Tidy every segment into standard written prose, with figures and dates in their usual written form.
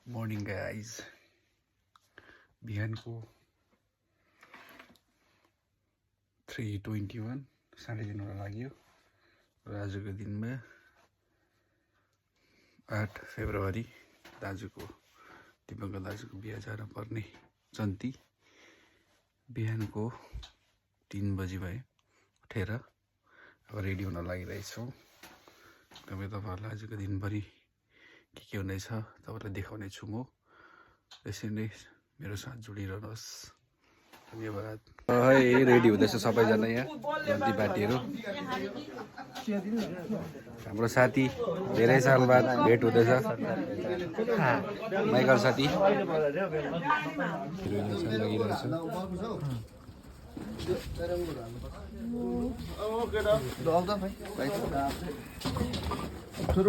Morning guys बिहानको 3:21 3:30 लाग्यो र आजको दिनमा 8 फेब्रुअरी दाजुको दिपङ्कर दाजुको बिहा जान पर्ने जन्ती बिहानको 3 बजी भयो उठेर अब रेडी हुन लागिरहेछौँ। तपाईँहरूलाई आजको दिनभरि के हुनेछ तपाईँलाई देखाउने छु म। यसरी नै मेरो साथ जोडिरहनुहोस्। धन्यवाद। रेडी हुँदैछ सबैजना यहाँ जन्ती पार्टीहरू। हाम्रो साथी धेरै साल बाद भेट हुँदैछ माइकल साथी।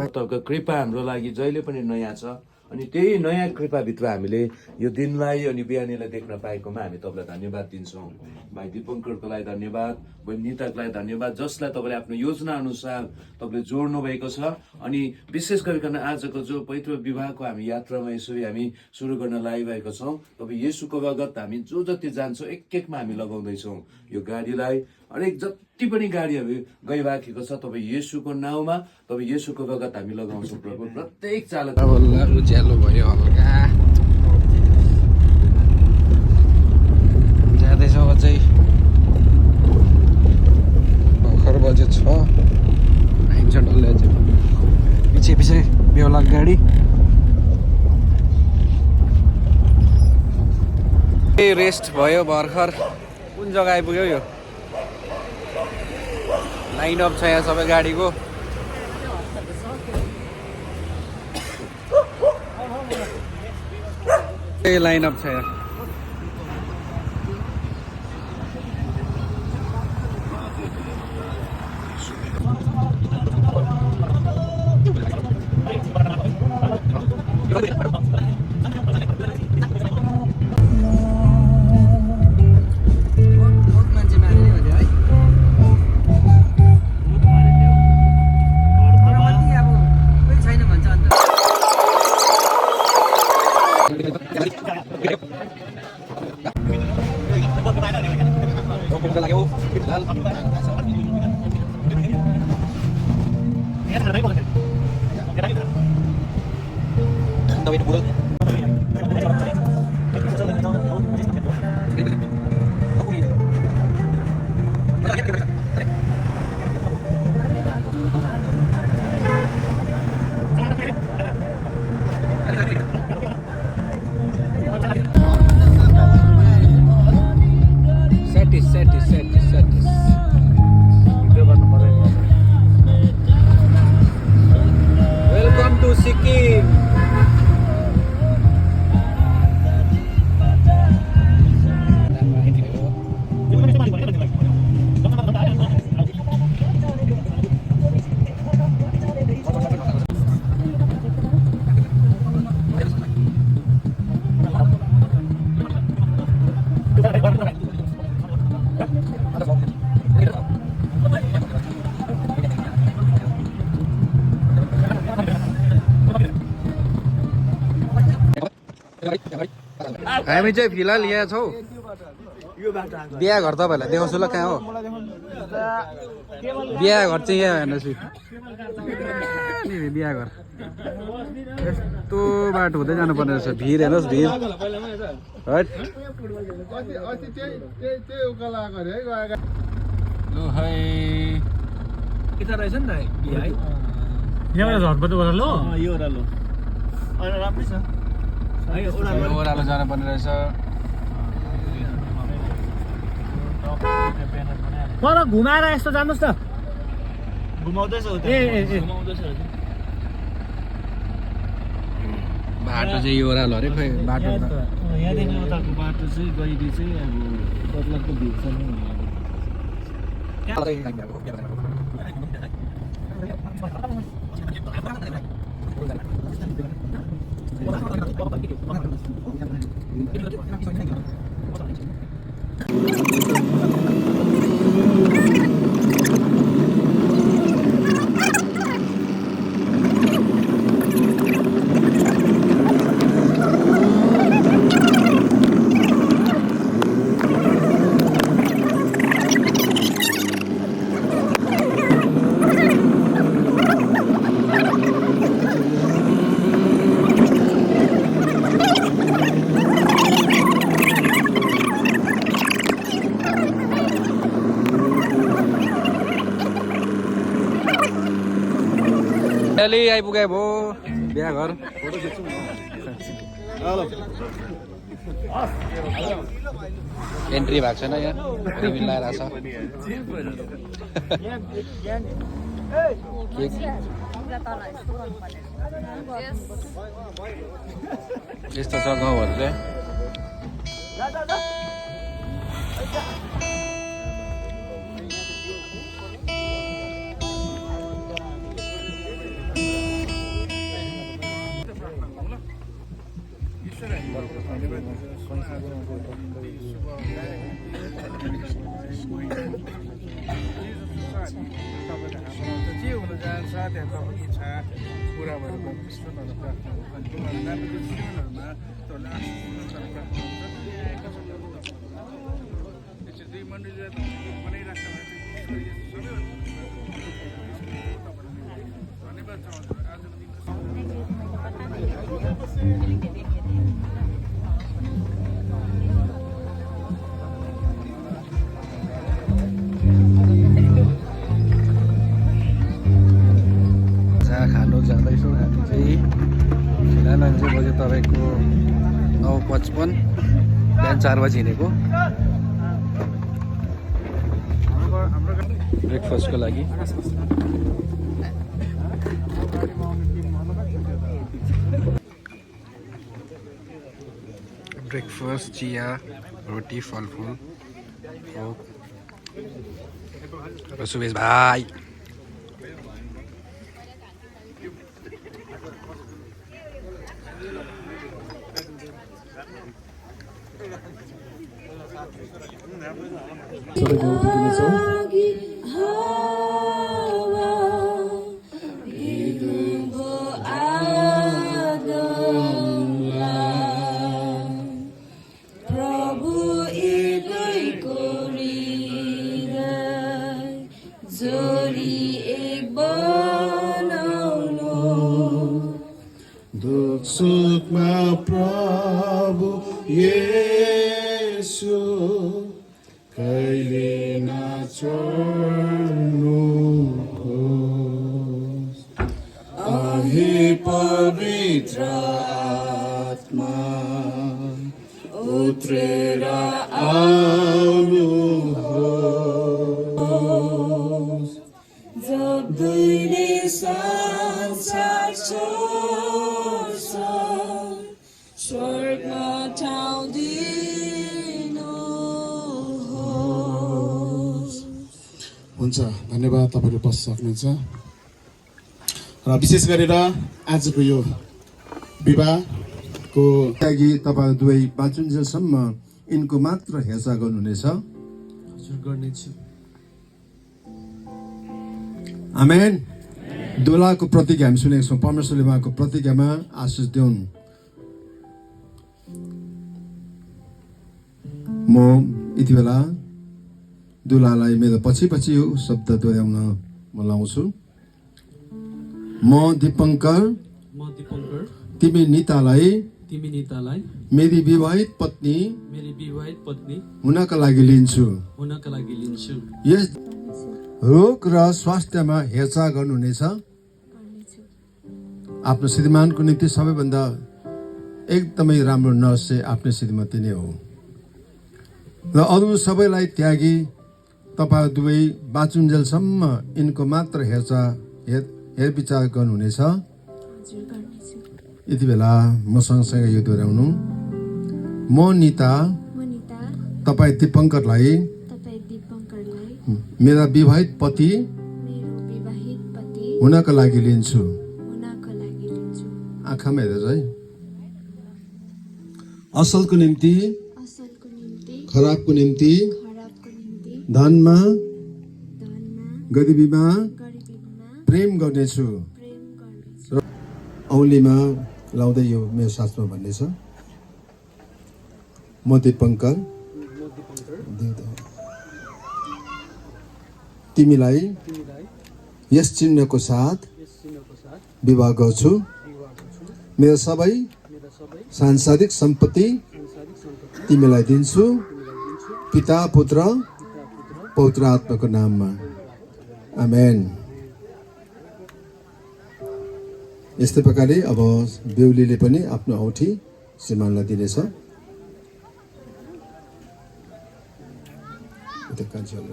तपाईँको कृपा हाम्रो लागि जहिले पनि नयाँ छ अनि त्यही नयाँ कृपाभित्र हामीले यो दिनलाई अनि बिहानीलाई देख्न पाएकोमा हामी तपाईँलाई धन्यवाद दिन्छौँ। भाइ दिपङ्करको लागि धन्यवाद, बहिनी निताको लागि धन्यवाद, जसलाई तपाईँले आफ्नो योजना अनुसार तपाईँले जोड्नु भएको छ। अनि विशेष गरिकन आजको जो पवित्र विवाहको हामी यात्रामा यसरी हामी सुरु गर्न लागिरहेको छौँ। तपाईँ येशूको बगत हामी जो जति जान्छौँ एक एकमा हामी लगाउँदैछौँ यो गाडीलाई। हरेक जति पनि गाडीहरू गइराखेको छ तपाईँ येशूको नाउँमा तपाईँ येशूको बगत हामी लगाउँछौँ प्रभु। प्रत्येक चालक उज्यालो भयो हल्का जाँदैछ अझै भर्खर बजे 6 आइन्छ डल्लै अझै पछि पछि बेहुला गाडी। रेस्ट भयो भर्खर। कुन जग्गा आइपुग्यो यो? लाइन अप छ यहाँ सबै गाडीको। लाइन अप छ यहाँ। Welcome to Sikkim. हामी चाहिँ फिलहाल यहाँ छौँ। बिहा घर तपाईँहरूलाई देखाउँछु ल कहाँ हो। बिहा घर चाहिँ यहाँ हेर्नुहोस् बिहा घर। यस्तो बाटो हुँदै जानुपर्ने रहेछ। भिड हेर्नुहोस् भिड। ल है यता रहेछ नि त बिहा है। यहाँबाट झर्पट ओह्रालो यो ओह्रालो राम्रै छ। ओह्रालो जानुपर्ने रहेछ। पर घुमाएर यस्तो जानुहोस् त। घुमाउँदैछ बाटो चाहिँ यो ओह्रालो अरे खोइ बाटो यहाँदेखि उताको बाटो चाहिँ गइदिए चाहिँ अब कत्लाको भिड छ नि। आइपुगे भो बिहा घर एन्ट्री भएको छैन यहाँ रिबिन लगाएर छ यस्तो छ गाउँहरू चाहिँ जे हुन जान्छ त्यहाँ तपाईँको इच्छा पुरा भएर क्रिस्चियनहरू प्रार्थना हुन्छ राम्रो जीवनहरूमा तपाईँले आशिष प्रार्थना हुन्छ त्यसरी दुई मण्डलीलाई बनाइराख्नु धन्यवाद चाहन्छु आजको दिन खानु जाँदैछौँ हामी चाहिँ फिलहाल अहिले चाहिँ बज्यो तपाईँको 9:55 बिहान 4 बजी हिँडेको ब्रेकफास्टको लागि ब्रेकफास्ट चिया रोटी फलफुल र सुवेश भाइ सुखमा प्रभु येशू कहिले नछोड्नुहोस् आहे पवित्र आत्मा उत्रेर आउनुहोस् जब दुईले संसार स्वर्गमा ठाउँ दिनुहोस्। हुन्छ धन्यवाद तपाईँहरू बस्न सक्नुहुन्छ र विशेष गरेर आजको यो विवाहको लागि तपाईँ दुवै बाँचुन्जेलसम्म यिनको मात्र हेरचाह गर्नुहुनेछ हजुर गर्नेछु आमेन दुलाको प्रतिज्ञा हामी सुनेको छौँ परमेश्वरले उहाँको प्रतिज्ञामा आशिष दिउन् म यति बेला दुलालाई मेरो पछि पछि यो शब्द दोहोऱ्याउन म लाउँछु म दीपङ्कर तिमी नितालाई मेरी विवाहित पत्नी हुनका लागि लिन्छु यस रोग र स्वास्थ्यमा हेरचाह गर्नुहुनेछ आफ्नो श्रीमानको निम्ति सबैभन्दा एकदमै राम्रो नर्स चाहिँ आफ्नो श्रीमती नै हो र अरू सबैलाई त्यागी तपाईँ दुवै बाँचुन्जेलसम्म यिनको मात्र हेरविचार गर्नुहुनेछ यति बेला म सँगसँगै यो दोहोऱ्याउनु म निता तपाईँ दीपङ्करलाई मेरा विवाहित पति हुनका लागि लिन्छु आँखामा हेरेर है असलको निम्ति खराबको निम्ति धनमा गरिबीमा प्रेम गर्नेछु औलीमा लाउँदै यो मेरो साथमा भन्ने छ म दीपङ्कर तिमीलाई यस चिन्हको साथ विवाह गर्छु मेरो सबै सांसारिक सम्पत्ति तिमीलाई दिन्छु पिता पुत्र पवित्र आत्माको नाममा आमेन यस्तै प्रकारले अब बेहुलीले पनि आफ्नो औँठी श्रीमानलाई दिनेछ। यता कान्छीहरू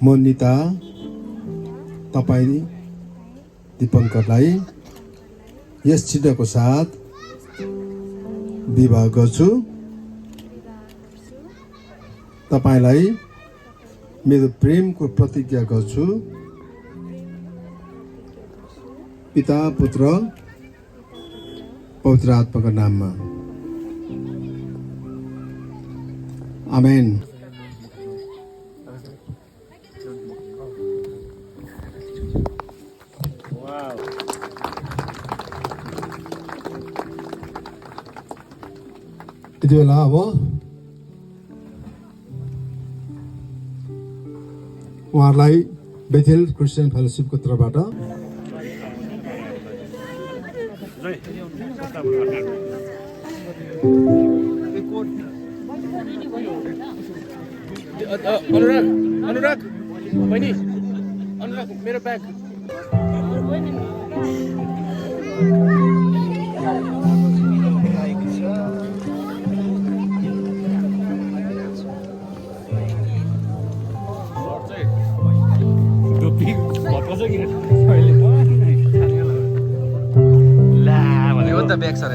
म निता तपाईँ दीपङ्करलाई यस चिन्हको साथ विवाह गर्छु। तपाईलाई मेरो प्रेमको प्रतिज्ञा गर्छु। पिता पुत्र पवित्र आत्माको नाममा, आमेन। यति बेला अब उहाँहरूलाई बेथेल क्रिस्चियन फेलोसिपको तर्फबाट अनुराग बहिनी, अनुराग मेरो ब्याग। ब्याग सर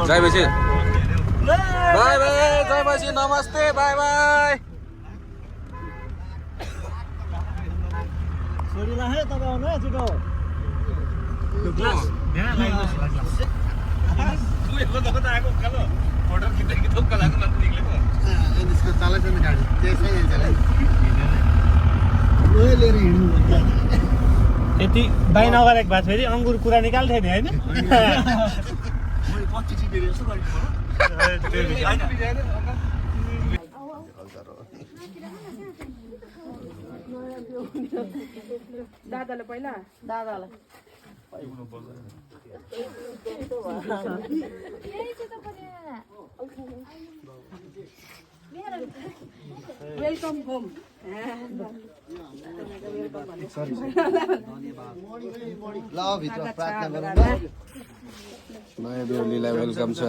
जय बसी, बाय बाय। जय बसी, नमस्ते, बाय बाय। यति बाई नगरेको भए फेरि अङ्गुर कुरा निकाल्थ्यो नि होइन। दादालाई पहिला दादालाई वेलकम होम। नयाँ बेहुलीलाई वेलकम छ।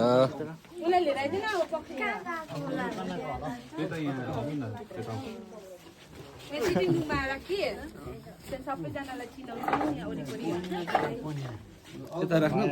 सबैजनालाई चिनाउँछु यहाँ वरिपरि। यता राख्नु।